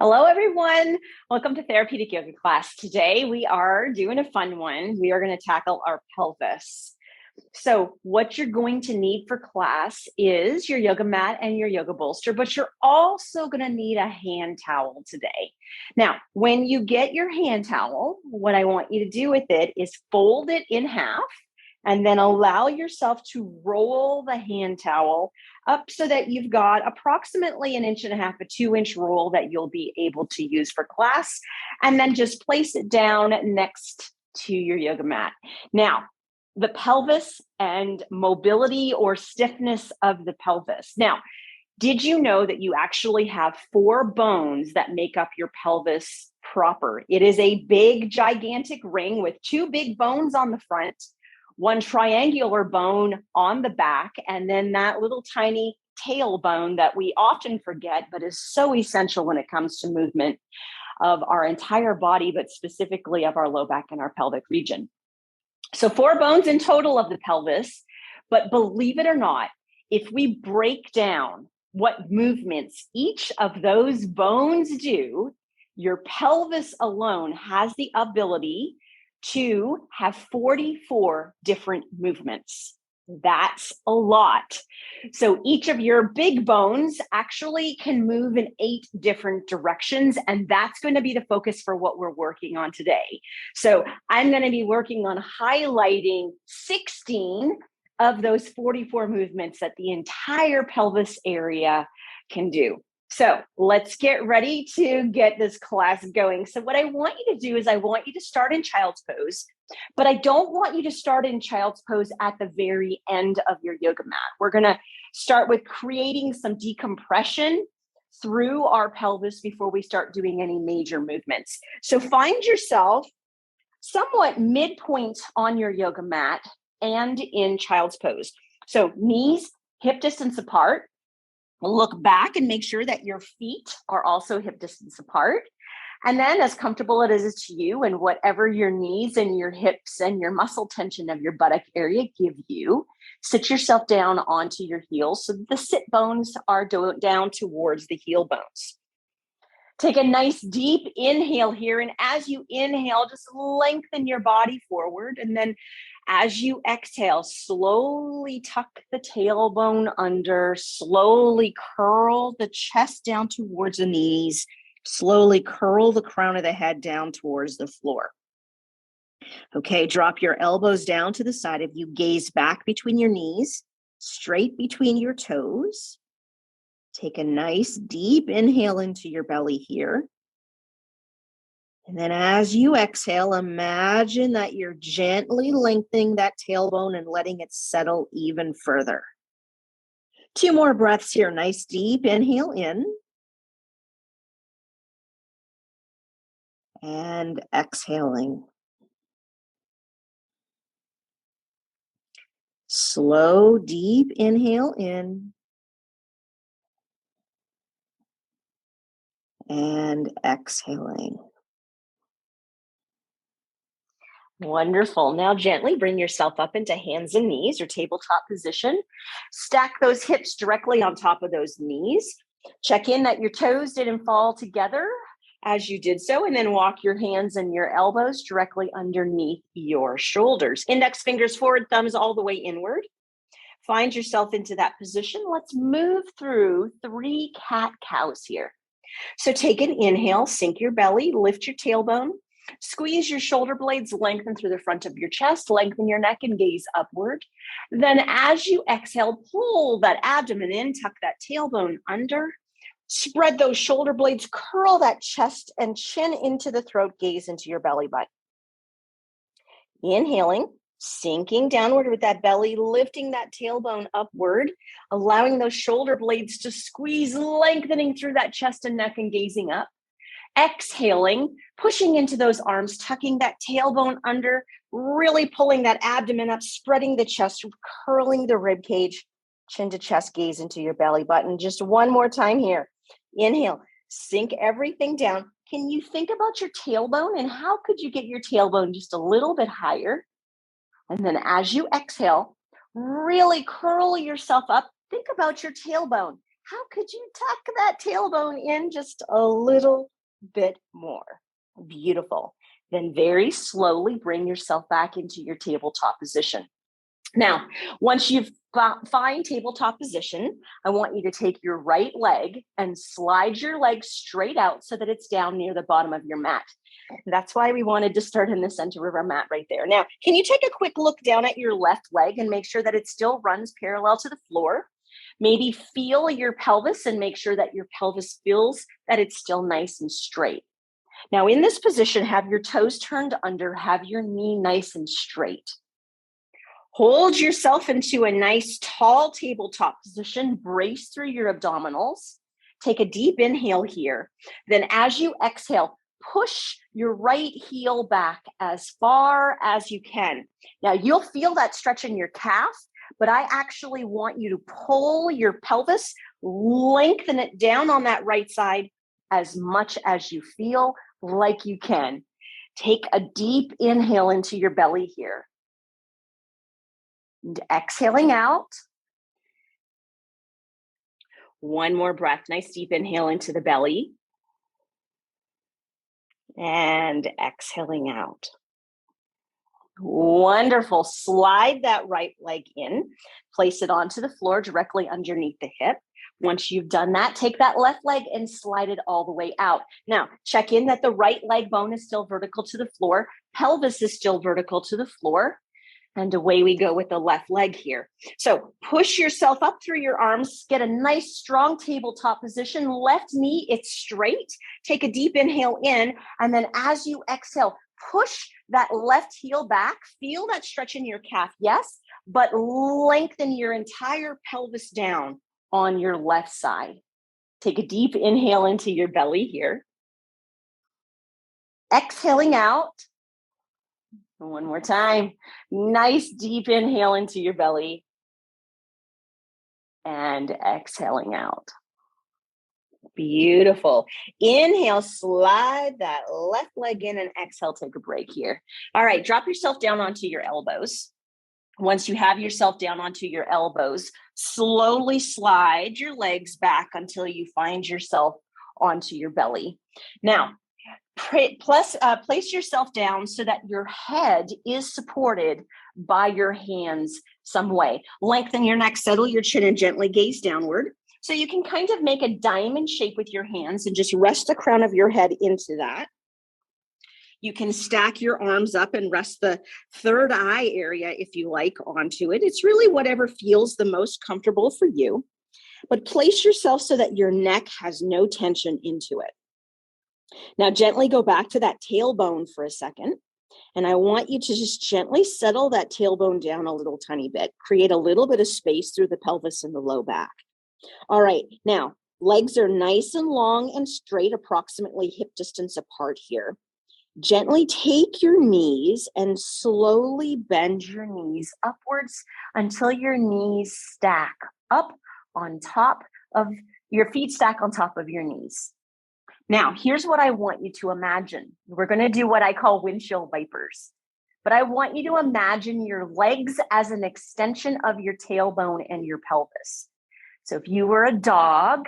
Hello, everyone. Welcome to Therapeutic Yoga class. Today, we are doing a fun one. We are going to tackle our pelvis. So what you're going to need for class is your yoga mat and your yoga bolster, but you're also going to need a hand towel today. Now, when you get your hand towel, what I want you to do with it is fold it in half and then allow yourself to roll the hand towel up so that you've got approximately 1.5 inches, a 2-inch roll that you'll be able to use for class, and then just place it down next to your yoga mat. Now, the pelvis and mobility or stiffness of the pelvis. Now, did you know that you actually have 4 bones that make up your pelvis proper? It is a big, gigantic ring with 2 big bones on the front, 1 triangular bone on the back, and then that little tiny tailbone that we often forget, but is so essential when it comes to movement of our entire body, but specifically of our low back and our pelvic region. So 4 bones in total of the pelvis, but believe it or not, if we break down what movements each of those bones do, your pelvis alone has the ability to have 44 different movements. That's a lot. So each of your big bones actually can move in 8 different directions, and that's going to be the focus for what we're working on today. So I'm going to be working on highlighting 16 of those 44 movements that the entire pelvis area can do. So let's get ready to get this class going. So what I want you to do is I want you to start in child's pose, but I don't want you to start in child's pose at the very end of your yoga mat. We're going to start with creating some decompression through our pelvis before we start doing any major movements. So find yourself somewhat midpoint on your yoga mat and in child's pose. So knees hip distance apart. Look back and make sure that your feet are also hip distance apart. And then as comfortable as it is to you and whatever your knees and your hips and your muscle tension of your buttock area give you, sit yourself down onto your heels so that the sit bones are down towards the heel bones. Take a nice deep inhale here. And as you inhale, just lengthen your body forward. And then as you exhale, slowly tuck the tailbone under, slowly curl the chest down towards the knees, slowly curl the crown of the head down towards the floor. Okay, drop your elbows down to the side of you, gaze back between your knees, straight between your toes. Take a nice deep inhale into your belly here. And then as you exhale, imagine that you're gently lengthening that tailbone and letting it settle even further. 2 more breaths here. Nice deep inhale in. And exhaling. Slow, deep inhale in. And exhaling. Wonderful. Now gently bring yourself up into hands and knees or tabletop position. Stack those hips directly on top of those knees. Check in that your toes didn't fall together as you did so, and then walk your hands and your elbows directly underneath your shoulders. Index fingers forward, thumbs all the way inward. Find yourself into that position. Let's move through 3 cat-cows here. So take an inhale, sink your belly, lift your tailbone. Squeeze your shoulder blades, lengthen through the front of your chest, lengthen your neck and gaze upward. Then as you exhale, pull that abdomen in, tuck that tailbone under, spread those shoulder blades, curl that chest and chin into the throat, gaze into your belly button. Inhaling, sinking downward with that belly, lifting that tailbone upward, allowing those shoulder blades to squeeze, lengthening through that chest and neck and gazing up. Exhaling, pushing into those arms, tucking that tailbone under, really pulling that abdomen up, spreading the chest, curling the rib cage, chin to chest, gaze into your belly button. Just one more time here. Inhale, sink everything down. Can you think about your tailbone and how could you get your tailbone just a little bit higher? And then as you exhale, really curl yourself up. Think about your tailbone. How could you tuck that tailbone in just a little bit more. Beautiful. Then very slowly bring yourself back into your tabletop position. Now, once you've find tabletop position, I want you to take your right leg and slide your leg straight out so that it's down near the bottom of your mat. That's why we wanted to start in the center of our mat right there. Now, can you take a quick look down at your left leg and make sure that it still runs parallel to the floor? Maybe feel your pelvis and make sure that your pelvis feels that it's still nice and straight. Now, in this position, have your toes turned under, have your knee nice and straight. Hold yourself into a nice tall tabletop position. Brace through your abdominals. Take a deep inhale here. Then as you exhale, push your right heel back as far as you can. Now you'll feel that stretch in your calf, but I actually want you to pull your pelvis, lengthen it down on that right side as much as you feel like you can. Take a deep inhale into your belly here. And exhaling out. One more breath. Nice deep inhale into the belly. And exhaling out. Wonderful. Slide that right leg in. Place it onto the floor directly underneath the hip. Once you've done that, take that left leg and slide it all the way out. Now, check in that the right leg bone is still vertical to the floor. Pelvis is still vertical to the floor. And away we go with the left leg here. So push yourself up through your arms, get a nice strong tabletop position. Left knee, it's straight. Take a deep inhale in. And then as you exhale, push that left heel back. Feel that stretch in your calf, yes, but lengthen your entire pelvis down on your left side. Take a deep inhale into your belly here. Exhaling out. One more time. Nice deep inhale into your belly. And exhaling out. Beautiful. Inhale, slide that left leg in and exhale, take a break here. All right, drop yourself down onto your elbows. Once you have yourself down onto your elbows, slowly slide your legs back until you find yourself onto your belly. Now, place yourself down so that your head is supported by your hands some way. Lengthen your neck, settle your chin, and gently gaze downward. So you can kind of make a diamond shape with your hands and just rest the crown of your head into that. You can stack your arms up and rest the third eye area, if you like, onto it. It's really whatever feels the most comfortable for you. But place yourself so that your neck has no tension into it. Now, gently go back to that tailbone for a second. And I want you to just gently settle that tailbone down a little tiny bit. Create a little bit of space through the pelvis and the low back. All right. Now, legs are nice and long and straight, approximately hip distance apart here. Gently take your knees and slowly bend your knees upwards until your knees stack up on top of your feet, stack on top of your knees. Now, here's what I want you to imagine. We're going to do what I call windshield wipers, but I want you to imagine your legs as an extension of your tailbone and your pelvis. So if you were a dog,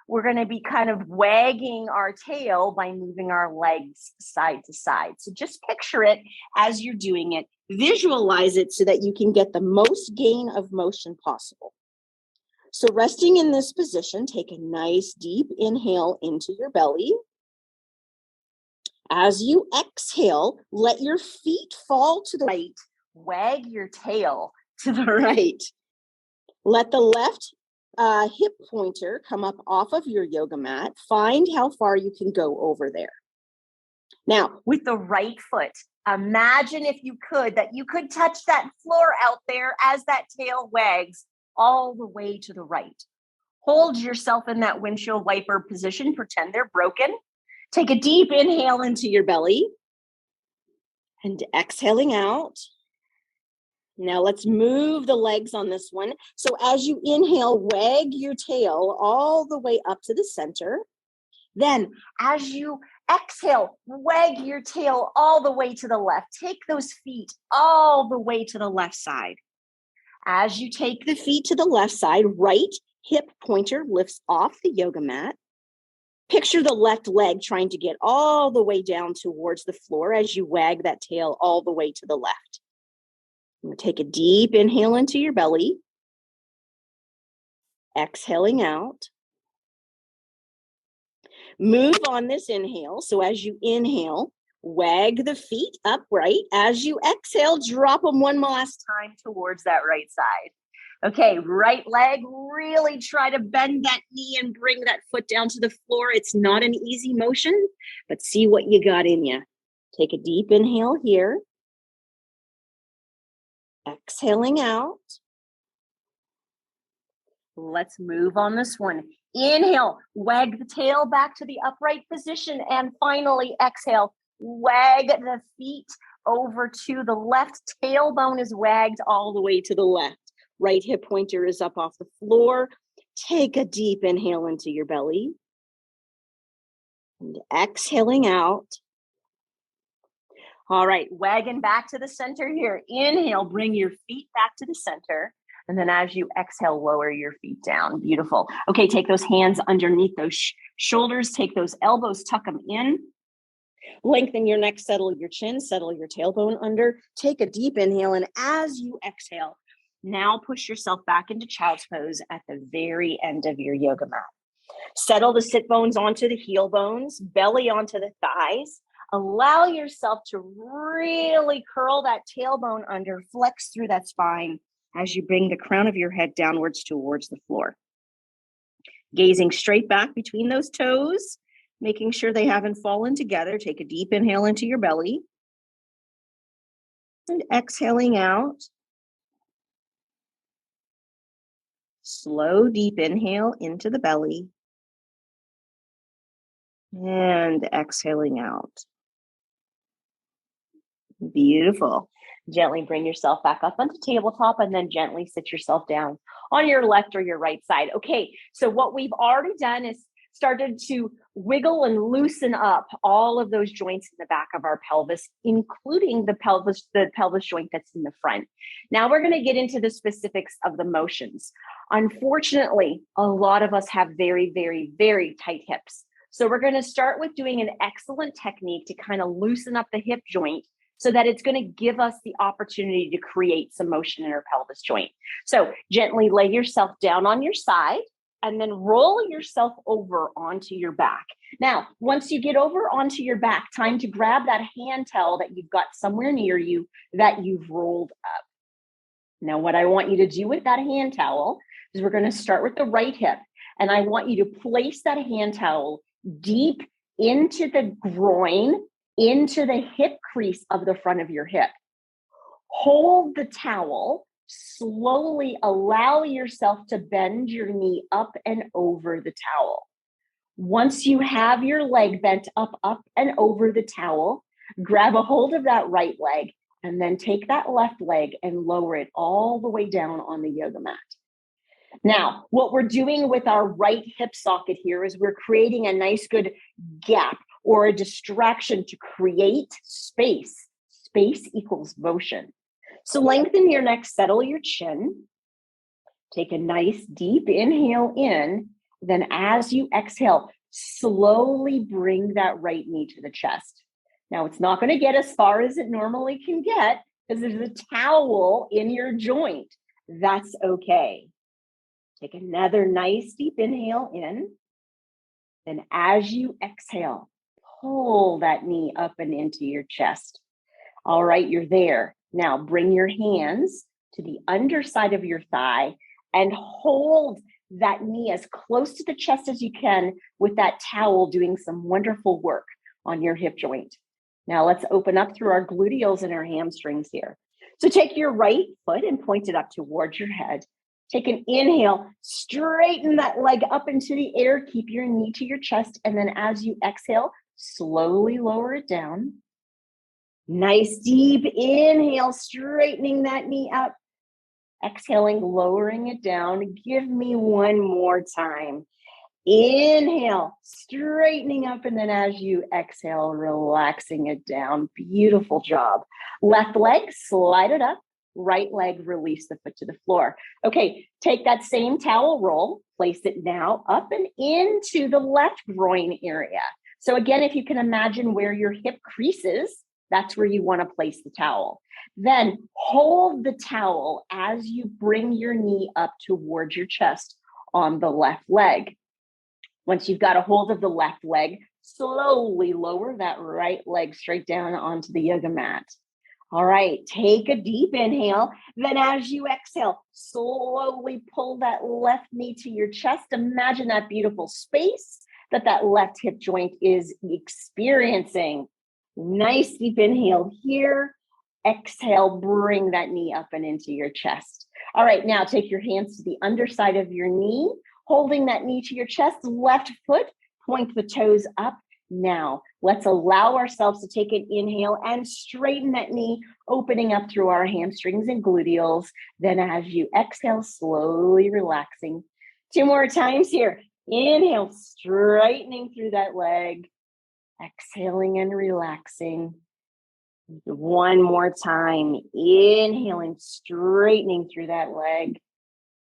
we're going to be kind of wagging our tail by moving our legs side to side. So just picture it as you're doing it. Visualize it so that you can get the most gain of motion possible. So resting in this position, take a nice deep inhale into your belly. As you exhale, let your feet fall to the right. Wag your tail to the right. Let the left hip pointer come up off of your yoga mat. Find how far you can go over there. Now, with the right foot, imagine if you could, that you could touch that floor out there as that tail wags all the way to the right. Hold yourself in that windshield wiper position. Pretend they're broken. Take a deep inhale into your belly and exhaling out. Now let's move the legs on this one. So as you inhale, wag your tail all the way up to the center. Then as you exhale, wag your tail all the way to the left. Take those feet all the way to the left side. As you take the feet to the left side, right hip pointer lifts off the yoga mat. Picture the left leg trying to get all the way down towards the floor as you wag that tail all the way to the left. I'm going to take a deep inhale into your belly. Exhaling out. Move on this inhale. So as you inhale, wag the feet upright. As you exhale, drop them one last time towards that right side. Okay, right leg, really try to bend that knee and bring that foot down to the floor. It's not an easy motion, but see what you got in you. Take a deep inhale here. Exhaling out. Let's move on this one. Inhale, wag the tail back to the upright position. And finally, exhale, wag the feet over to the left. Tailbone is wagged all the way to the left. Right hip pointer is up off the floor. Take a deep inhale into your belly. And exhaling out. All right, wagging back to the center here. Inhale, bring your feet back to the center. And then as you exhale, lower your feet down. Beautiful. Okay, take those hands underneath those shoulders. Take those elbows, tuck them in. Lengthen your neck, settle your chin, settle your tailbone under. Take a deep inhale. And as you exhale, now push yourself back into child's pose at the very end of your yoga mat. Settle the sit bones onto the heel bones, belly onto the thighs. Allow yourself to really curl that tailbone under, flex through that spine as you bring the crown of your head downwards towards the floor. Gazing straight back between those toes, making sure they haven't fallen together. Take a deep inhale into your belly. And exhaling out. Slow, deep inhale into the belly. And exhaling out. Beautiful. Gently bring yourself back up onto tabletop and then gently sit yourself down on your left or your right side. Okay, so what we've already done is started to wiggle and loosen up all of those joints in the back of our pelvis, including the pelvis joint that's in the front. Now we're going to get into the specifics of the motions. Unfortunately, a lot of us have very, very, very tight hips. So we're going to start with doing an excellent technique to kind of loosen up the hip joint so that it's going to give us the opportunity to create some motion in our pelvis joint. So gently lay yourself down on your side and then roll yourself over onto your back. Now, once you get over onto your back, time to grab that hand towel that you've got somewhere near you that you've rolled up. Now, what I want you to do with that hand towel is we're going to start with the right hip. And I want you to place that hand towel deep into the groin, into the hip crease of the front of your hip. Hold the towel, slowly allow yourself to bend your knee up and over the towel. Once you have your leg bent up and over the towel, grab a hold of that right leg and then take that left leg and lower it all the way down on the yoga mat. Now, what we're doing with our right hip socket here is we're creating a nice good gap or a distraction to create space. Space equals motion. So lengthen your neck, settle your chin. Take a nice deep inhale in. Then as you exhale, slowly bring that right knee to the chest. Now, it's not going to get as far as it normally can get because there's a towel in your joint. That's okay. Take another nice deep inhale in. Then as you exhale, pull that knee up and into your chest. All right, you're there. Now bring your hands to the underside of your thigh and hold that knee as close to the chest as you can with that towel doing some wonderful work on your hip joint. Now let's open up through our gluteals and our hamstrings here. So take your right foot and point it up towards your head. Take an inhale, straighten that leg up into the air, keep your knee to your chest, and then as you exhale, slowly lower it down. Nice deep inhale, straightening that knee up. Exhaling, lowering it down. Give me one more time. Inhale, straightening up, and then as you exhale, relaxing it down. Beautiful job. Left leg, slide it up. right leg, release the foot to the floor. Okay, take that same towel roll, place it now up and into the left groin area. So again, if you can imagine where your hip creases, that's where you want to place the towel. Then hold the towel as you bring your knee up towards your chest on the left leg. Once you've got a hold of the left leg, slowly lower that right leg straight down onto the yoga mat. All right, take a deep inhale. Then as you exhale, slowly pull that left knee to your chest. Imagine that beautiful space that left hip joint is experiencing. Nice deep inhale here. Exhale, bring that knee up and into your chest. All right, now take your hands to the underside of your knee, holding that knee to your chest, left foot, point the toes up. Now, let's allow ourselves to take an inhale and straighten that knee, opening up through our hamstrings and gluteals. Then as you exhale, slowly relaxing. 2 more times here. Inhale, straightening through that leg. Exhaling and relaxing. 1 more time. Inhaling, straightening through that leg.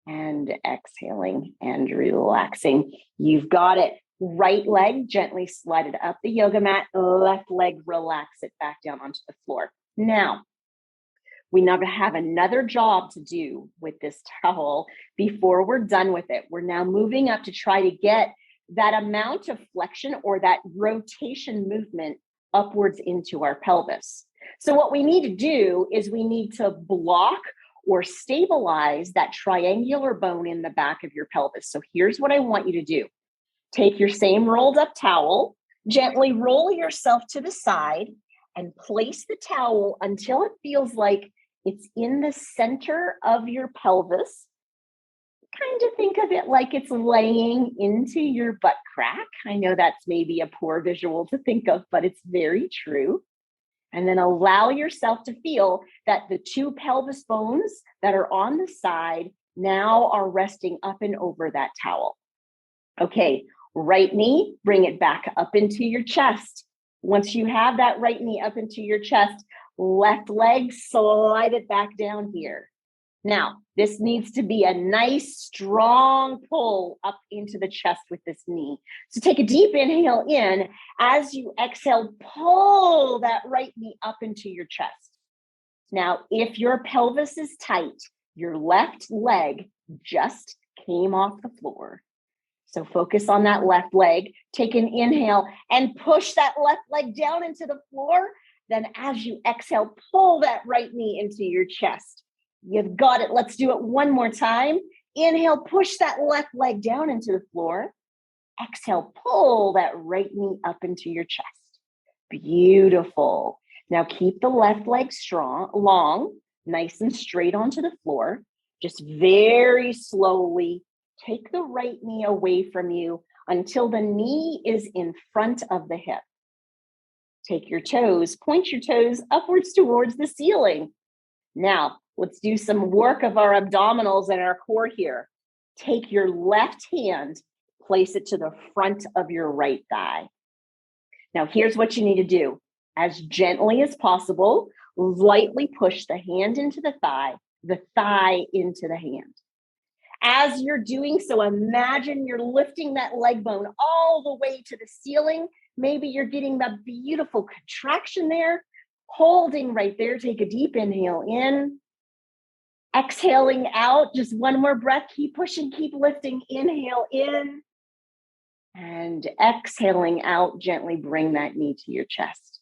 And exhaling and relaxing. You've got it. Right leg, gently slide it up the yoga mat. Left leg, relax it back down onto the floor. Now, we now have another job to do with this towel before we're done with it. We're now moving up to try to get that amount of flexion or that rotation movement upwards into our pelvis. So what we need to do is we need to block or stabilize that triangular bone in the back of your pelvis. So here's what I want you to do. Take your same rolled up towel, gently roll yourself to the side and place the towel until it feels like it's in the center of your pelvis. Kind of think of it like it's laying into your butt crack. I know that's maybe a poor visual to think of, but it's very true. And then allow yourself to feel that the 2 pelvis bones that are on the side now are resting up and over that towel. Okay, right knee, bring it back up into your chest. Once you have that right knee up into your chest, left leg, slide it back down here. Now, this needs to be a nice, strong pull up into the chest with this knee. So take a deep inhale in. As you exhale, pull that right knee up into your chest. Now, if your pelvis is tight, your left leg just came off the floor. So focus on that left leg. Take an inhale and push that left leg down into the floor. Then as you exhale, pull that right knee into your chest. You've got it. Let's do it 1 more time. Inhale, push that left leg down into the floor. Exhale, pull that right knee up into your chest. Beautiful. Now keep the left leg strong, long, nice and straight onto the floor. Just very slowly take the right knee away from you until the knee is in front of the hip. Take your toes, point your toes upwards towards the ceiling. Now, let's do some work of our abdominals and our core here. Take your left hand, place it to the front of your right thigh. Now, here's what you need to do. As gently as possible, lightly push the hand into the thigh into the hand. As you're doing so, imagine you're lifting that leg bone all the way to the ceiling. Maybe you're getting that beautiful contraction there. Holding right there, take a deep inhale in. Exhaling out, just 1 more breath. Keep pushing, keep lifting. Inhale in. And exhaling out, gently bring that knee to your chest.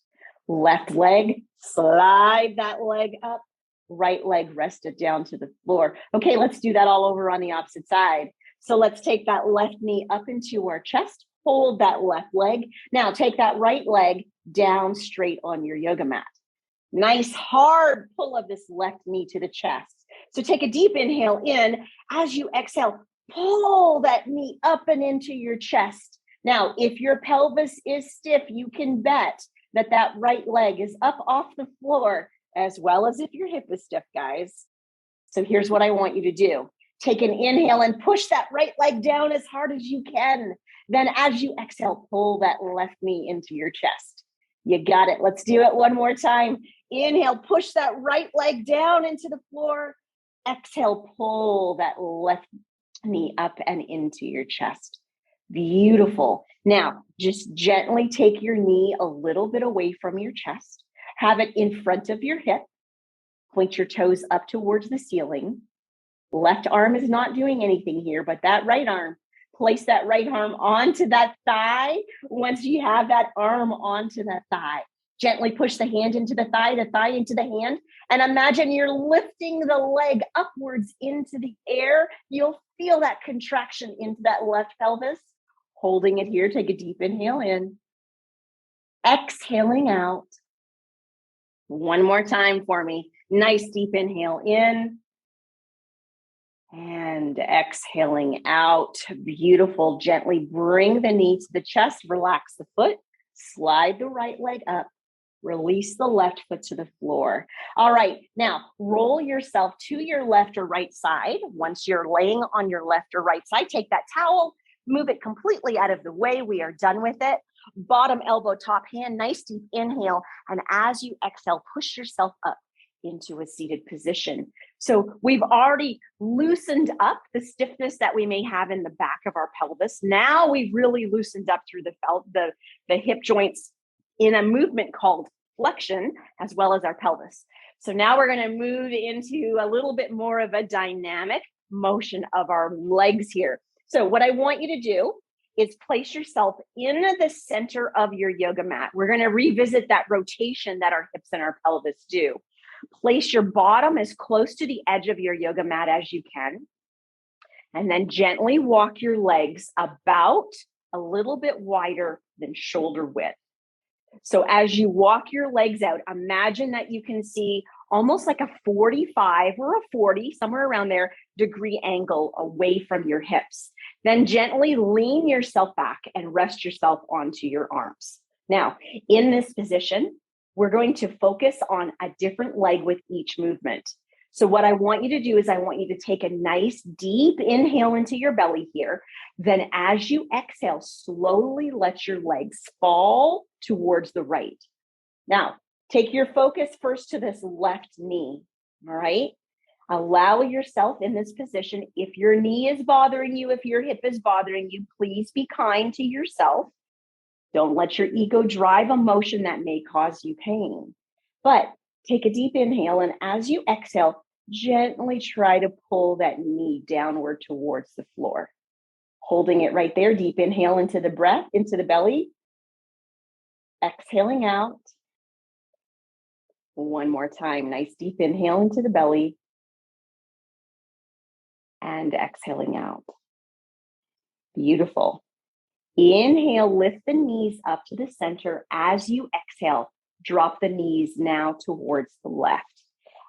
Left leg, slide that leg up. Right leg rested down to the floor. Okay, let's do that all over on the opposite side. So let's take that left knee up into our chest. Hold that left leg. Now take that right leg down straight on your yoga mat. Nice hard pull of this left knee to the chest. So take a deep inhale in. As you exhale, pull that knee up and into your chest. Now, if your pelvis is stiff, you can bet that right leg is up off the floor, as well as if your hip is stiff, guys. So here's what I want you to do. Take an inhale and push that right leg down as hard as you can. Then as you exhale, pull that left knee into your chest. You got it. Let's do it 1 more time. Inhale, push that right leg down into the floor. Exhale, pull that left knee up and into your chest. Beautiful. Now, just gently take your knee a little bit away from your chest. Have it in front of your hip. Point your toes up towards the ceiling. Left arm is not doing anything here, but that right arm, place that right arm onto that thigh. Once you have that arm onto that thigh, gently push the hand into the thigh into the hand, and imagine you're lifting the leg upwards into the air. You'll feel that contraction into that left pelvis. Holding it here, take a deep inhale in. Exhaling out. One more time for me. Nice deep inhale in. And exhaling out. Beautiful. Gently bring the knee to the chest. Relax the foot. Slide the right leg up. Release the left foot to the floor. All right. Now, roll yourself to your left or right side. Once you're laying on your left or right side, take that towel, move it completely out of the way. We are done with it. Bottom elbow, top hand, nice deep inhale. And as you exhale, push yourself up into a seated position. So we've already loosened up the stiffness that we may have in the back of our pelvis. Now we've really loosened up through the hip joints in a movement called flexion, as well as our pelvis. So now we're going to move into a little bit more of a dynamic motion of our legs here. So what I want you to do is place yourself in the center of your yoga mat. We're going to revisit that rotation that our hips and our pelvis do. Place your bottom as close to the edge of your yoga mat as you can. And then gently walk your legs about a little bit wider than shoulder width. So as you walk your legs out, imagine that you can see almost like a 45 or a 40, somewhere around there, degree angle away from your hips. Then gently lean yourself back and rest yourself onto your arms. Now, in this position, we're going to focus on a different leg with each movement. So what I want you to do is I want you to take a nice deep inhale into your belly here. Then as you exhale, slowly let your legs fall towards the right. Now, take your focus first to this left knee, all right? Allow yourself in this position. If your knee is bothering you, if your hip is bothering you, please be kind to yourself. Don't let your ego drive a motion that may cause you pain. But take a deep inhale, and as you exhale, gently try to pull that knee downward towards the floor. Holding it right there, deep inhale into the breath, into the belly. Exhaling out. One more time, nice deep inhale into the belly. And exhaling out. Beautiful. Inhale, lift the knees up to the center. As you exhale, drop the knees now towards the left.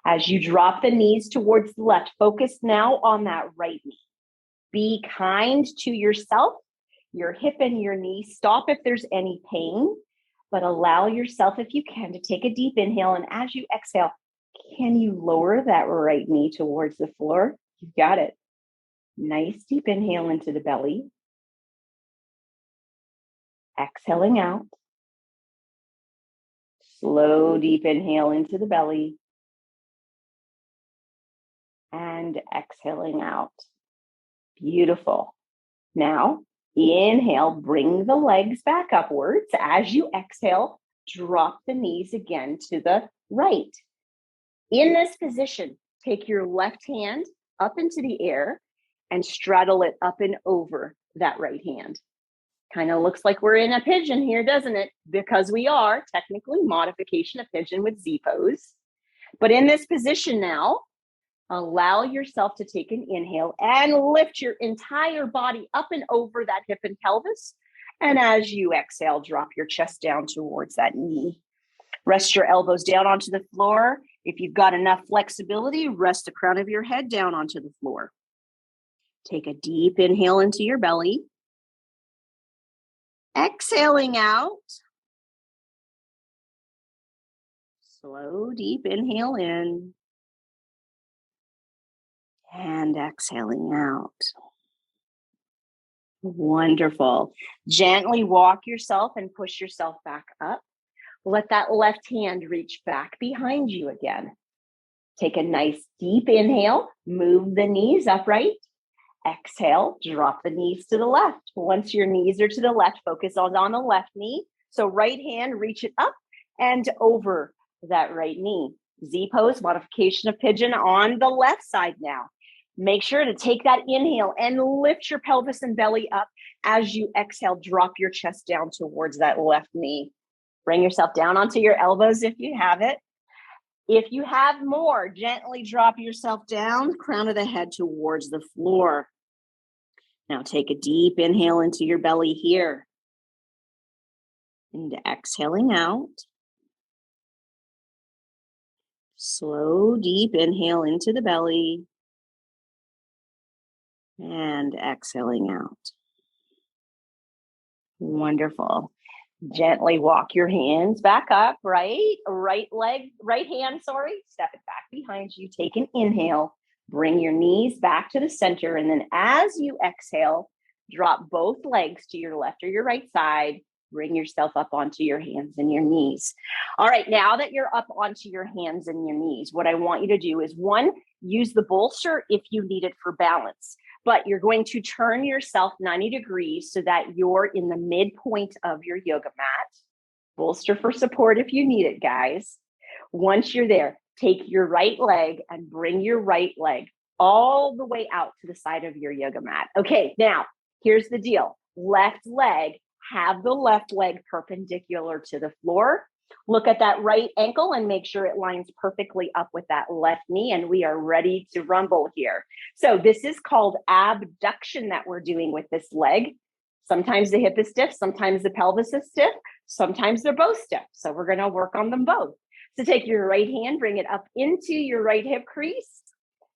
As you drop the knees towards the left, focus now on that right knee. Be kind to yourself, your hip and your knee. Stop if there's any pain, but allow yourself, if you can, to take a deep inhale. And as you exhale, can you lower that right knee towards the floor? You've got it. Nice deep inhale into the belly. Exhaling out. Slow, deep inhale into the belly. And exhaling out. Beautiful. Now, inhale, bring the legs back upwards. As you exhale, drop the knees again to the right. In this position, take your left hand up into the air and straddle it up and over that right hand. Kind of looks like we're in a pigeon here, doesn't it? Because we are technically modification of pigeon with Z pose. But in this position now, allow yourself to take an inhale and lift your entire body up and over that hip and pelvis. And as you exhale, drop your chest down towards that knee. Rest your elbows down onto the floor. If you've got enough flexibility, rest the crown of your head down onto the floor. Take a deep inhale into your belly. Exhaling out. Slow, deep inhale in. And exhaling out. Wonderful. Gently walk yourself and push yourself back up. Let that left hand reach back behind you again. Take a nice deep inhale, move the knees upright. Exhale, drop the knees to the left. Once your knees are to the left, focus on the left knee. So right hand, reach it up and over that right knee. Z pose, modification of pigeon on the left side now. Make sure to take that inhale and lift your pelvis and belly up. As you exhale, drop your chest down towards that left knee. Bring yourself down onto your elbows if you have it. If you have more, gently drop yourself down, crown of the head towards the floor. Now take a deep inhale into your belly here. And exhaling out. Slow, deep inhale into the belly. And exhaling out. Wonderful. Gently walk your hands back up, right hand, step it back behind you. Take an inhale, bring your knees back to the center. And then as you exhale, drop both legs to your left or your right side. Bring yourself up onto your hands and your knees. All right, now that you're up onto your hands and your knees, what I want you to do is one, use the bolster if you need it for balance. But you're going to turn yourself 90 degrees so that you're in the midpoint of your yoga mat. Bolster for support if you need it, guys. Once you're there, take your right leg and bring your right leg all the way out to the side of your yoga mat. Okay, now here's the deal. Left leg, have the left leg perpendicular to the floor. Look at that right ankle and make sure it lines perfectly up with that left knee. And we are ready to rumble here. So this is called abduction that we're doing with this leg. Sometimes the hip is stiff, sometimes the pelvis is stiff, sometimes they're both stiff. So we're going to work on them both. So take your right hand, bring it up into your right hip crease.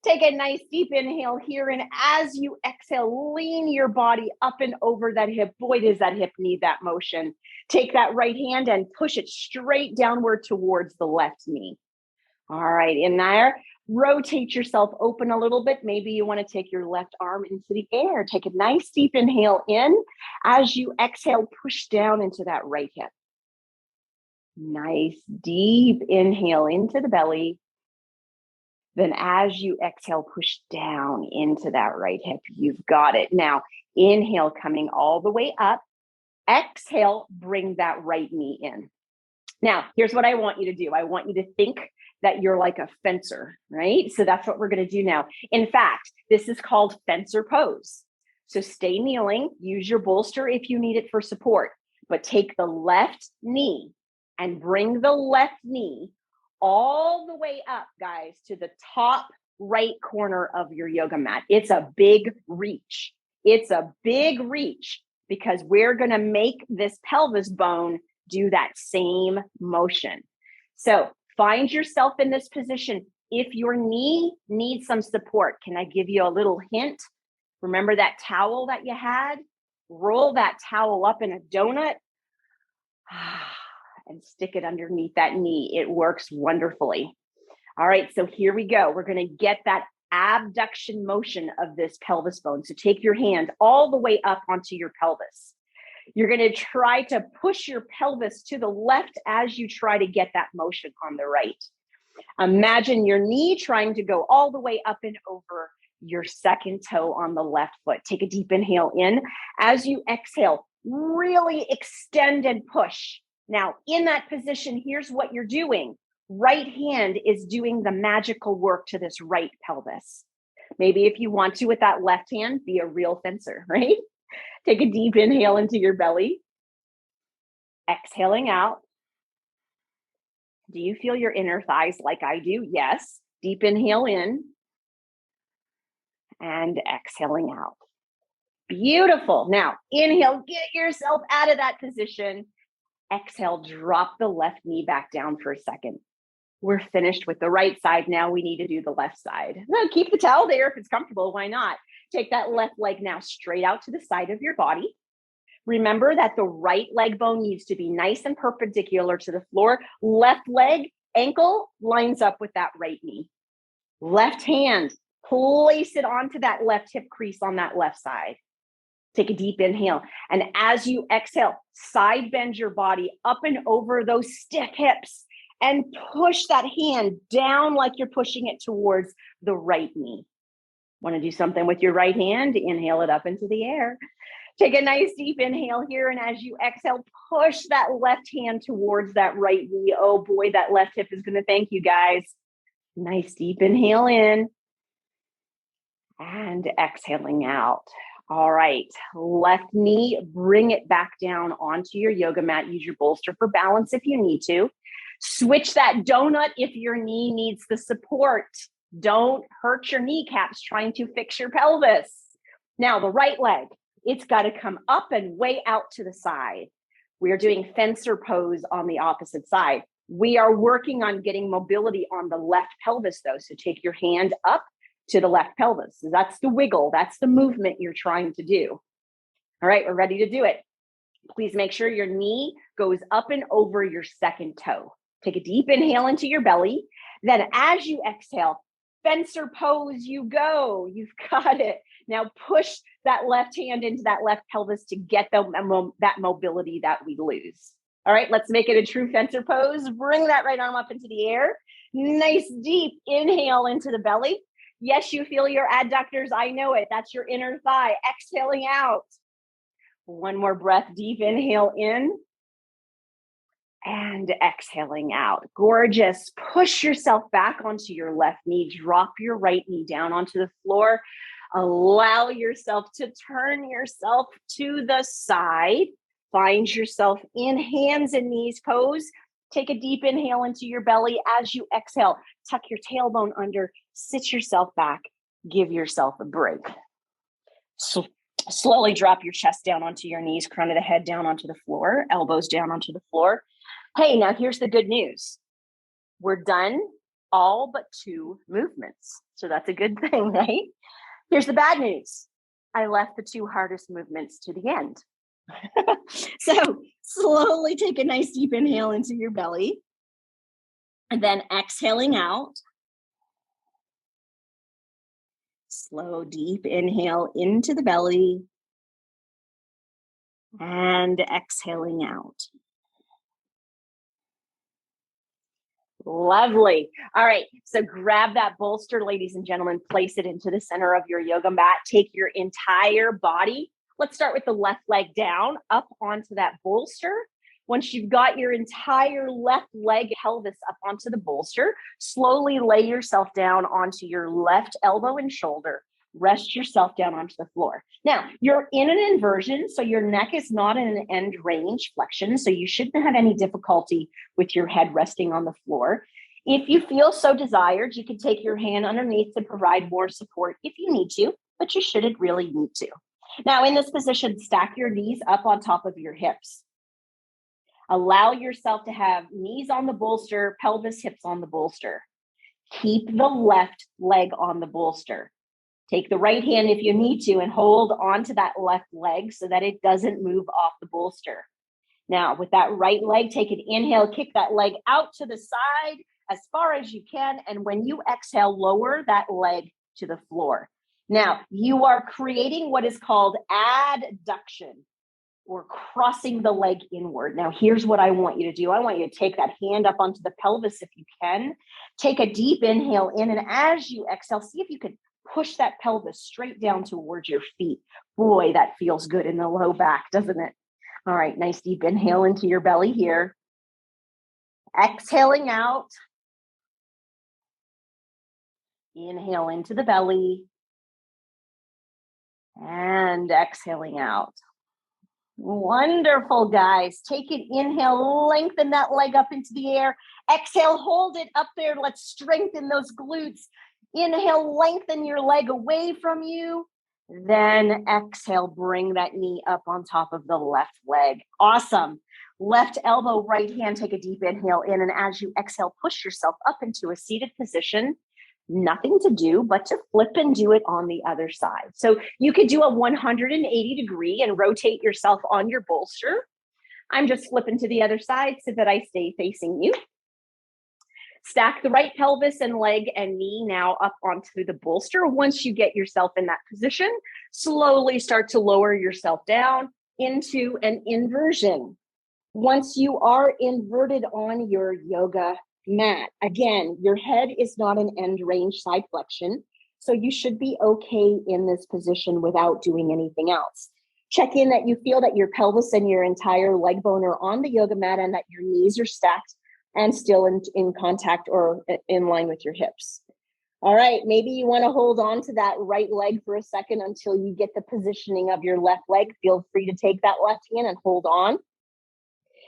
Take a nice deep inhale here. And as you exhale, lean your body up and over that hip. Boy, does that hip need that motion. Take that right hand and push it straight downward towards the left knee. All right, in there, rotate yourself open a little bit. Maybe you want to take your left arm into the air. Take a nice deep inhale in. As you exhale, push down into that right hip. Nice deep inhale into the belly. Then as you exhale, push down into that right hip. You've got it. Now, inhale coming all the way up. Exhale, bring that right knee in. Now, here's what I want you to do. I want you to think that you're like a fencer, right? So that's what we're going to do now. In fact, this is called fencer pose. So stay kneeling, use your bolster if you need it for support, but take the left knee and bring the left knee all the way up, guys, to the top right corner of your yoga mat. It's a big reach. It's a big reach because we're going to make this pelvis bone do that same motion. So find yourself in this position. If your knee needs some support, can I give you a little hint? Remember that towel that you had? Roll that towel up in a donut and stick it underneath that knee. It works wonderfully. All right, so here we go. We're going to get that abduction motion of this pelvis bone. So take your hand all the way up onto your pelvis. You're going to try to push your pelvis to the left as you try to get that motion on the right. Imagine your knee trying to go all the way up and over your second toe on the left foot. Take a deep inhale in. As you exhale, really extend and push. Now, in that position, here's what you're doing. Right hand is doing the magical work to this right pelvis. Maybe if you want to, with that left hand, be a real fencer, right? Take a deep inhale into your belly. Exhaling out. Do you feel your inner thighs like I do? Yes. Deep inhale in. And exhaling out. Beautiful. Now, inhale, get yourself out of that position. Exhale, drop the left knee back down for a second. We're finished with the right side. Now we need to do the left side. Now, keep the towel there if it's comfortable. Why not? Take that left leg now straight out to the side of your body. Remember that the right leg bone needs to be nice and perpendicular to the floor. Left leg, ankle lines up with that right knee. Left hand, place it onto that left hip crease on that left side. Take a deep inhale. And as you exhale, side bend your body up and over those stiff hips and push that hand down like you're pushing it towards the right knee. Want to do something with your right hand? Inhale it up into the air. Take a nice deep inhale here. And as you exhale, push that left hand towards that right knee. Oh boy, that left hip is going to thank you guys. Nice deep inhale in and exhaling out. All right, left knee, bring it back down onto your yoga mat. Use your bolster for balance if you need to. Switch that donut if your knee needs the support. Don't hurt your kneecaps trying to fix your pelvis. Now, the right leg, it's got to come up and way out to the side. We are doing fencer pose on the opposite side. We are working on getting mobility on the left pelvis, though. So take your hand up to the left pelvis. That's the wiggle. That's the movement you're trying to do. All right, we're ready to do it. Please make sure your knee goes up and over your second toe. Take a deep inhale into your belly. Then as you exhale, fencer pose you go. You've got it. Now push that left hand into that left pelvis to get that mobility that we lose. All right, let's make it a true fencer pose. Bring that right arm up into the air. Nice deep inhale into the belly. Yes, you feel your adductors. I know it. That's your inner thigh. Exhaling out. One more breath. Deep inhale in and exhaling out. Gorgeous. Push yourself back onto your left knee. Drop your right knee down onto the floor. Allow yourself to turn yourself to the side. Find yourself in hands and knees pose. Take a deep inhale into your belly. As you exhale, tuck your tailbone under, sit yourself back, give yourself a break. So slowly drop your chest down onto your knees, crown of the head down onto the floor, elbows down onto the floor. Hey, now here's the good news. We're done all but 2 movements. So that's a good thing, right? Here's the bad news. I left the 2 hardest movements to the end. So slowly take a nice deep inhale into your belly and then exhaling out. Slow, deep inhale into the belly and exhaling out. Lovely. All right. So grab that bolster, ladies and gentlemen, place it into the center of your yoga mat. Take your entire body. Let's start with the left leg down, up onto that bolster. Once you've got your entire left leg pelvis up onto the bolster, slowly lay yourself down onto your left elbow and shoulder. Rest yourself down onto the floor. Now, you're in an inversion, so your neck is not in an end range flexion, so you shouldn't have any difficulty with your head resting on the floor. If you feel so desired, you can take your hand underneath to provide more support if you need to, but you shouldn't really need to. Now, in this position, stack your knees up on top of your hips. Allow yourself to have knees on the bolster, pelvis, hips on the bolster. Keep the left leg on the bolster. Take the right hand if you need to and hold onto that left leg so that it doesn't move off the bolster. Now, with that right leg, take an inhale, kick that leg out to the side as far as you can. And when you exhale, lower that leg to the floor. Now, you are creating what is called adduction, or crossing the leg inward. Now, here's what I want you to do. I want you to take that hand up onto the pelvis if you can. Take a deep inhale in, and as you exhale, see if you can push that pelvis straight down towards your feet. Boy, that feels good in the low back, doesn't it? All right, nice deep inhale into your belly here. Exhaling out. Inhale into the belly. And exhaling out. Wonderful, guys. Take an inhale, lengthen that leg up into the air. Exhale, hold it up there. Let's strengthen those glutes. Inhale, lengthen your leg away from you. Then exhale, bring that knee up on top of the left leg. Awesome. Left elbow, right hand, take a deep inhale in. And as you exhale, push yourself up into a seated position. Nothing to do but to flip and do it on the other side. So you could do a 180 degree and rotate yourself on your bolster. I'm just flipping to the other side so that I stay facing you. Stack the right pelvis and leg and knee now up onto the bolster. Once you get yourself in that position, slowly start to lower yourself down into an inversion. Once you are inverted on your yoga mat, again, your head is not an end range side flexion, so you should be okay in this position without doing anything else. Check in that you feel that your pelvis and your entire leg bone are on the yoga mat and that your knees are stacked and still in contact or in line with your hips. All right, maybe you want to hold on to that right leg for a second until you get the positioning of your left leg. Feel free to take that left hand and hold on.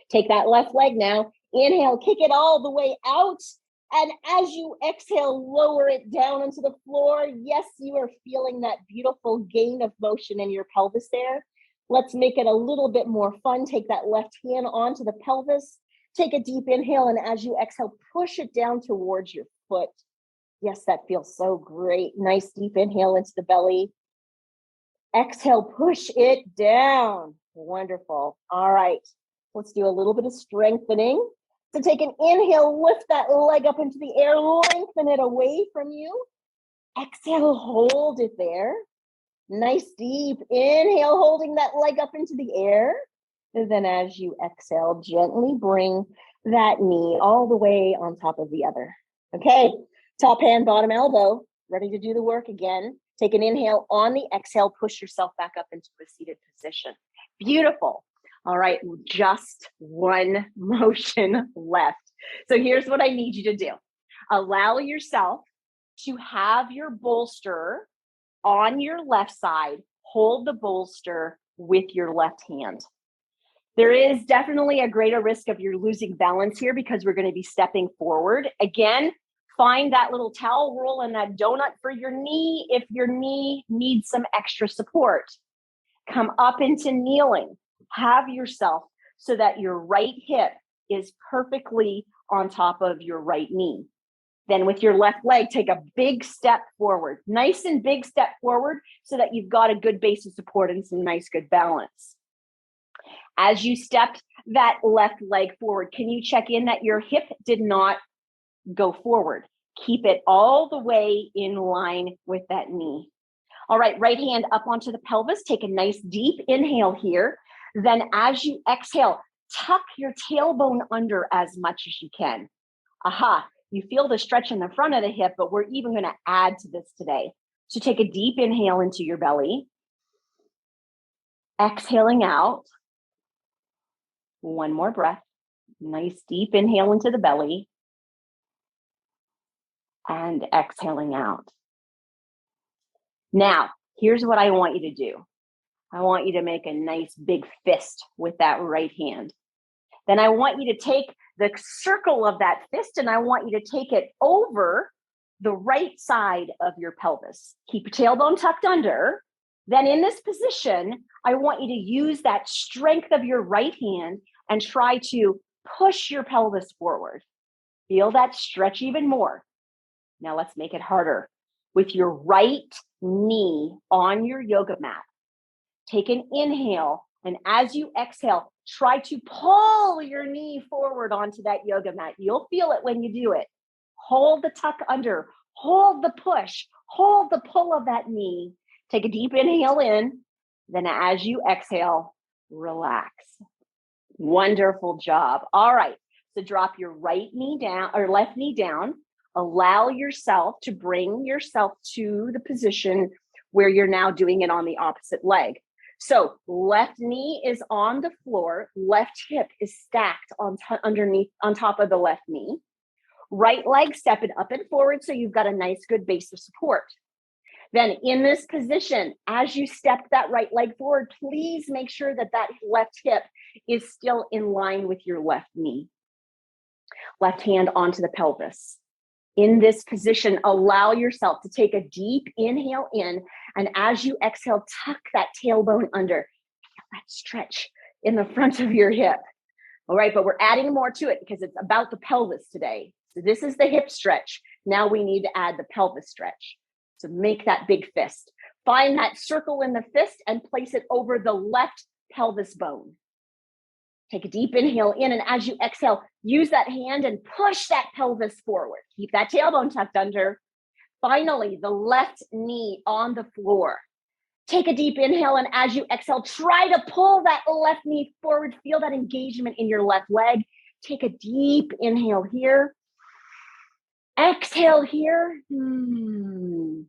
Take that left leg now. Inhale, kick it all the way out. And as you exhale, lower it down onto the floor. Yes, you are feeling that beautiful gain of motion in your pelvis there. Let's make it a little bit more fun. Take that left hand onto the pelvis. Take a deep inhale, and as you exhale, push it down towards your foot. Yes, that feels so great. Nice deep inhale into the belly. Exhale, push it down. Wonderful. All right, let's do a little bit of strengthening. So take an inhale, lift that leg up into the air, lengthen it away from you. Exhale, hold it there. Nice deep inhale, holding that leg up into the air. And then as you exhale, gently bring that knee all the way on top of the other. Okay, top hand, bottom elbow, ready to do the work again. Take an inhale. On the exhale, push yourself back up into a seated position. Beautiful. All right, just one motion left. So here's what I need you to do. Allow yourself to have your bolster on your left side. Hold the bolster with your left hand. There is definitely a greater risk of you losing balance here because we're going to be stepping forward. Again, find that little towel roll and that donut for your knee if your knee needs some extra support. Come up into kneeling. Have yourself so that your right hip is perfectly on top of your right knee. Then with your left leg, take a big step forward. Nice and big step forward so that you've got a good base of support and some nice good balance. As you step that left leg forward, can you check in that your hip did not go forward? Keep it all the way in line with that knee. All right, right hand up onto the pelvis. Take a nice deep inhale here. Then as you exhale, tuck your tailbone under as much as you can. Aha, you feel the stretch in the front of the hip, but we're even going to add to this today. So take a deep inhale into your belly. Exhaling out. One more breath. Nice deep inhale into the belly. And exhaling out. Now, here's what I want you to do. I want you to make a nice big fist with that right hand. Then I want you to take the circle of that fist and I want you to take it over the right side of your pelvis. Keep your tailbone tucked under. Then in this position, I want you to use that strength of your right hand and try to push your pelvis forward. Feel that stretch even more. Now let's make it harder. With your right knee on your yoga mat, take an inhale, and as you exhale, try to pull your knee forward onto that yoga mat. You'll feel it when you do it. Hold the tuck under, hold the push, hold the pull of that knee. Take a deep inhale in, then as you exhale, relax. Wonderful job. All right, so drop your right knee down or left knee down. Allow yourself to bring yourself to the position where you're now doing it on the opposite leg. So left knee is on the floor, left hip is stacked underneath on top of the left knee. Right leg stepping up and forward so you've got a nice good base of support. Then in this position, as you step that right leg forward, please make sure that that left hip is still in line with your left knee. Left hand onto the pelvis. In this position, allow yourself to take a deep inhale in, and as you exhale, tuck that tailbone under. Feel that stretch in the front of your hip. All right, but we're adding more to it because it's about the pelvis today. So this is the hip stretch. Now we need to add the pelvis stretch. So make that big fist. Find that circle in the fist and place it over the left pelvis bone. Take a deep inhale in, and as you exhale, use that hand and push that pelvis forward. Keep that tailbone tucked under. Finally, the left knee on the floor. Take a deep inhale, and as you exhale, try to pull that left knee forward. Feel that engagement in your left leg. Take a deep inhale here. Exhale here. And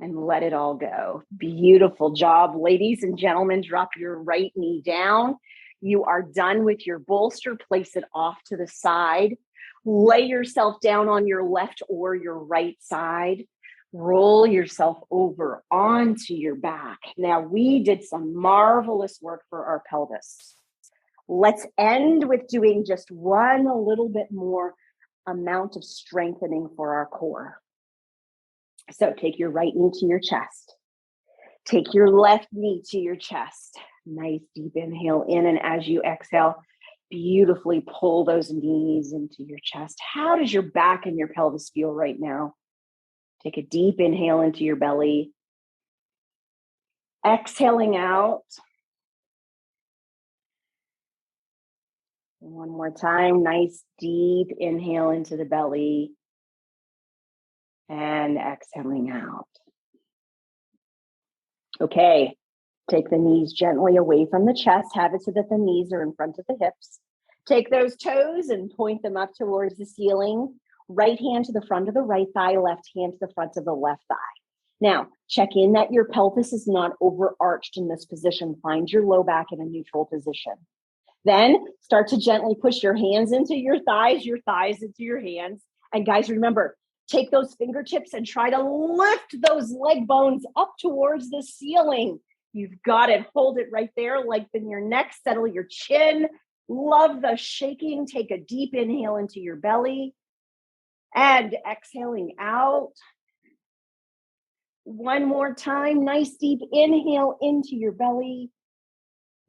let it all go. Beautiful job, ladies and gentlemen. Drop your right knee down. You are done with your bolster. Place it off to the side. Lay yourself down on your left or your right side. Roll yourself over onto your back. Now, we did some marvelous work for our pelvis. Let's end with doing just one little bit more amount of strengthening for our core. So take your right knee to your chest. Take your left knee to your chest. Nice deep inhale in, and as you exhale, beautifully pull those knees into your chest. How does your back and your pelvis feel right now? Take a deep inhale into your belly. Exhaling out. One more time. Nice deep inhale into the belly. And exhaling out. Okay. Take the knees gently away from the chest. Have it so that the knees are in front of the hips. Take those toes and point them up towards the ceiling. Right hand to the front of the right thigh, left hand to the front of the left thigh. Now, check in that your pelvis is not overarched in this position. Find your low back in a neutral position. Then start to gently push your hands into your thighs into your hands. And guys, remember, take those fingertips and try to lift those leg bones up towards the ceiling. You've got it. Hold it right there. Lengthen your neck, settle your chin. Love the shaking. Take a deep inhale into your belly and exhaling out. One more time. Nice deep inhale into your belly.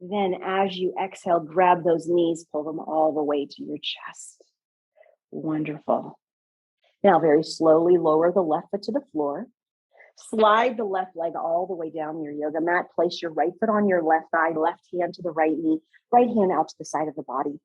Then as you exhale, grab those knees, pull them all the way to your chest. Wonderful. Now very slowly lower the left foot to the floor. Slide the left leg all the way down your yoga mat. Place your right foot on your left thigh, left hand to the right knee, right hand out to the side of the body.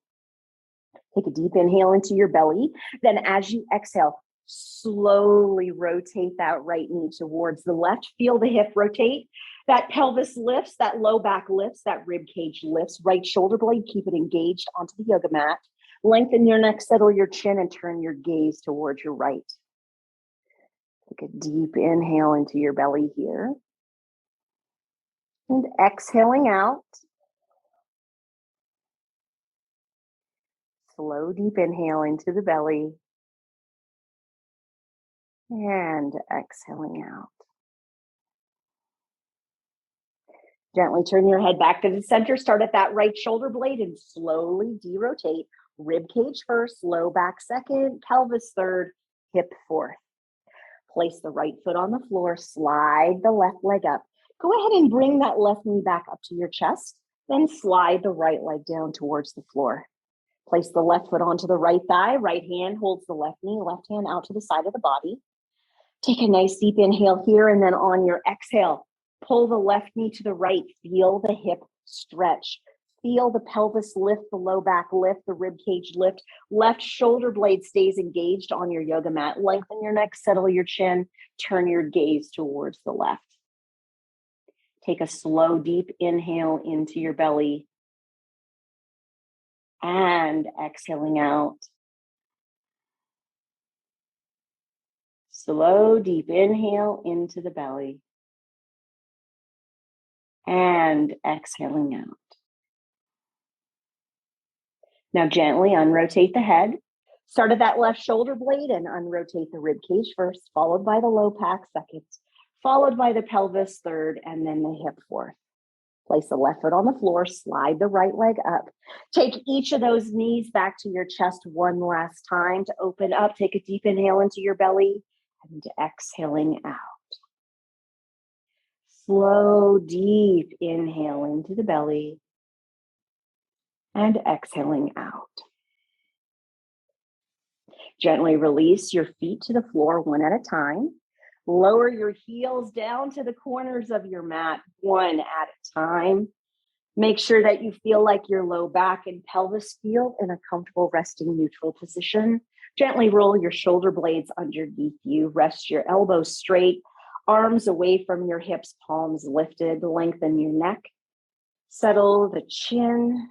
Take a deep inhale into your belly. Then as you exhale, slowly rotate that right knee towards the left. Feel the hip rotate. That pelvis lifts, that low back lifts, that rib cage lifts. Right shoulder blade, keep it engaged onto the yoga mat. Lengthen your neck, settle your chin, and turn your gaze towards your right. Take a deep inhale into your belly here. And exhaling out. Slow, deep inhale into the belly. And exhaling out. Gently turn your head back to the center. Start at that right shoulder blade and slowly derotate. Rib cage first, low back second, pelvis third, hip fourth. Place the right foot on the floor, slide the left leg up. Go ahead and bring that left knee back up to your chest, then slide the right leg down towards the floor. Place the left foot onto the right thigh, right hand holds the left knee, left hand out to the side of the body. Take a nice deep inhale here, and then on your exhale, pull the left knee to the right. Feel the hip stretch. Feel the pelvis lift, the low back lift, the rib cage lift. Left shoulder blade stays engaged on your yoga mat. Lengthen your neck, settle your chin, turn your gaze towards the left. Take a slow, deep inhale into your belly and exhaling out. Slow, deep inhale into the belly and exhaling out. Now gently unrotate the head. Start at that left shoulder blade and unrotate the rib cage first, followed by the low back second, followed by the pelvis third, and then the hip fourth. Place the left foot on the floor, slide the right leg up. Take each of those knees back to your chest one last time to open up. Take a deep inhale into your belly and exhaling out. Slow, deep inhale into the belly and exhaling out. Gently release your feet to the floor one at a time. Lower your heels down to the corners of your mat one at a time. Make sure that you feel like your low back and pelvis feel in a comfortable resting neutral position. Gently roll your shoulder blades underneath you. Rest your elbows straight, arms away from your hips, palms lifted. Lengthen your neck. Settle the chin.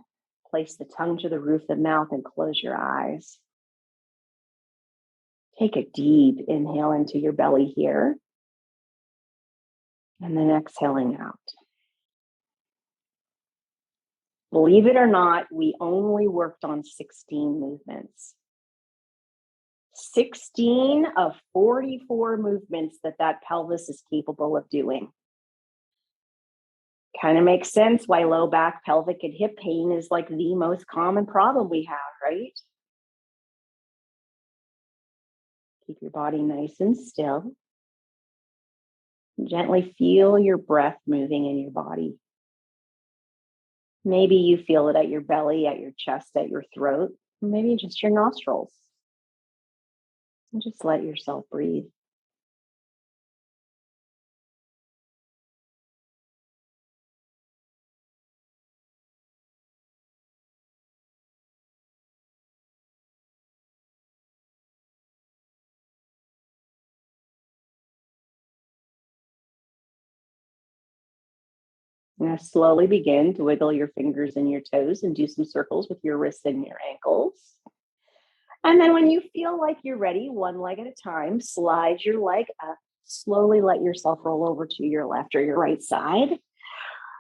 Place the tongue to the roof of the mouth and close your eyes. Take a deep inhale into your belly here. And then exhaling out. Believe it or not, we only worked on 16 movements. 16 of 44 movements that pelvis is capable of doing. Kind of makes sense why low back, pelvic, and hip pain is like the most common problem we have, right? Keep your body nice and still. Gently feel your breath moving in your body. Maybe you feel it at your belly, at your chest, at your throat, maybe just your nostrils. And just let yourself breathe. Now slowly begin to wiggle your fingers and your toes and do some circles with your wrists and your ankles. And then when you feel like you're ready, one leg at a time, slide your leg up. Slowly let yourself roll over to your left or your right side.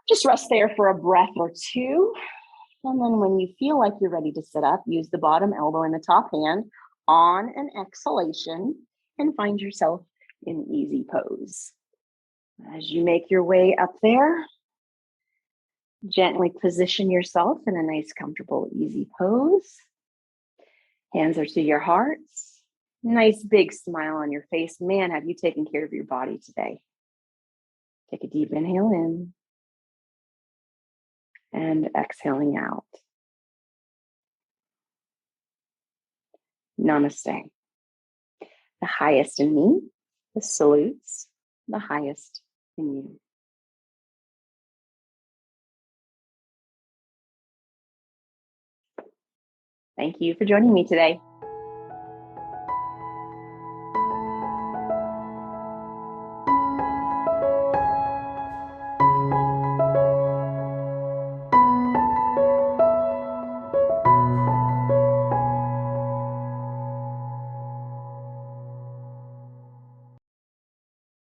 Just rest there for a breath or two. And then when you feel like you're ready to sit up, use the bottom elbow and the top hand on an exhalation and find yourself in easy pose. As you make your way up there, gently position yourself in a nice, comfortable, easy pose. Hands are to your hearts. Nice big smile on your face. Man, have you taken care of your body today? Take a deep inhale in and exhaling out. Namaste. The highest in me, the salutes, the highest in you. Thank you for joining me today.